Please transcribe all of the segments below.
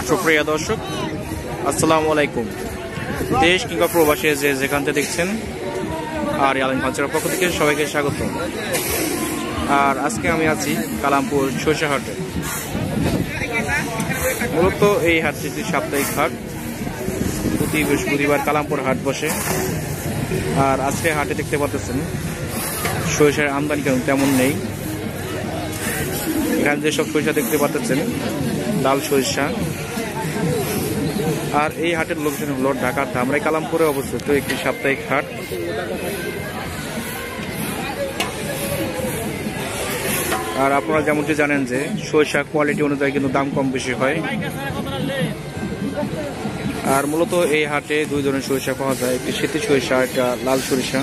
সুপ্রিয় দর্শক, আসসালামু আলাইকুম। দেশ কিংবা প্রবাসী যে যেখান থেকে দেখছেন আর আলম কালচারের পক্ষ থেকে সবাইকে স্বাগত। আর আজকে আমি আছি কালামপুর সরিষা হাটে। মূলত এই হাটটি একটি সাপ্তাহিক হাট, প্রতি বৃহস্পতিবার কালামপুর হাট বসে। আর আজকে হাটে দেখতে পাচ্ছেন সরিষার আমদানি কেন তেমন নেই। এখানে যেসব সরিষা দেখতে পাচ্ছেন লাল সরিষা। আর এই হাটের লোকেশন হলো ঢাকার ধামরাই কালামপুরে অবস্থিত একটি সাপ্তাহিক হাট। আর আপনারা যেমনটি জানেন যে সরিষা কোয়ালিটি অনুযায়ী কিন্তু দাম কম বেশি হয়। আর মূলত এই হাটে দুই ধরনের সরিষা পাওয়া যায়, একটি শীতি সরিষা, একটা লাল সরিষা।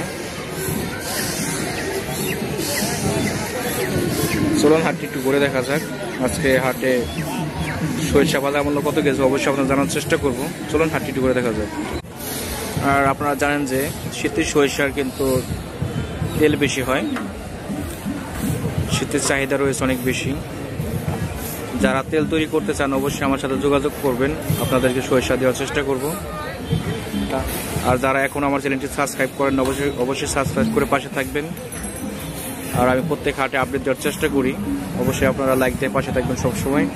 চলুন হাটটি একটু ঘুরে দেখা যাক। আজকে হাটে সরিষা বাজার মূল্য কত গেছে অবশ্যই আপনারা জানার চেষ্টা করব। চলুন হাটটি একটু ঘুরে দেখা যাক। আর আপনারা জানেন যে শীতের সরিষার কিন্তু তেল বেশি হয়, শীতের চাহিদা রয়েছে অনেক বেশি। যারা তেল তৈরি করতে চান অবশ্যই আমার সাথে যোগাযোগ করবেন, আপনাদেরকে সরিষা দেওয়ার চেষ্টা করব। আর যারা এখন আমার চ্যানেলটি সাবস্ক্রাইব করেন অবশ্যই সাবস্ক্রাইব করে পাশে থাকবেন। আর আমি প্রত্যেক হাটে আপডেট দেওয়ার চেষ্টা করি, অবশ্যই আপনারা লাইক দিয়ে পাশে থাকবেন সবসময়।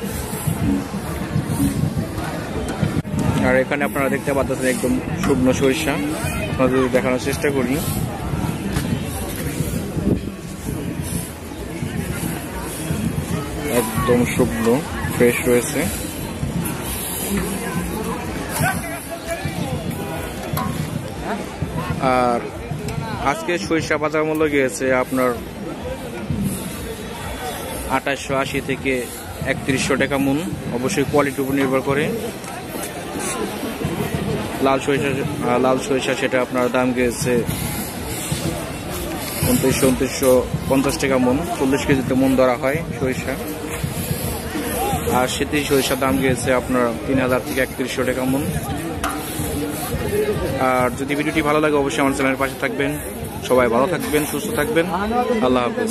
আর এখানে আপনারা দেখতে পাচ্ছেন একদম শুকনো সরিষা, আপনাদের দেখানোর চেষ্টা করি। একদম শুকনো ফ্রেশ রয়েছে। আর আজকে সরিষা বাজার মূল্য গিয়েছে আপনার 2880 থেকে 3100 টাকা মন, অবশ্যই কোয়ালিটির উপর নির্ভর করে। লাল সরিষা সেটা আপনার দাম গিয়েছে 2950 টাকা মন, 40 কেজিতে মন ধরা হয় সরিষা। আর শীতের সরিষার দাম গিয়েছে আপনার 3000 থেকে 3100 টাকা মন। আর যদি ভিডিওটি ভালো লাগে অবশ্যই আমার চ্যানেলের পাশে থাকবেন। সবাই ভালো থাকবেন, সুস্থ থাকবেন। আল্লাহ হাফেজ।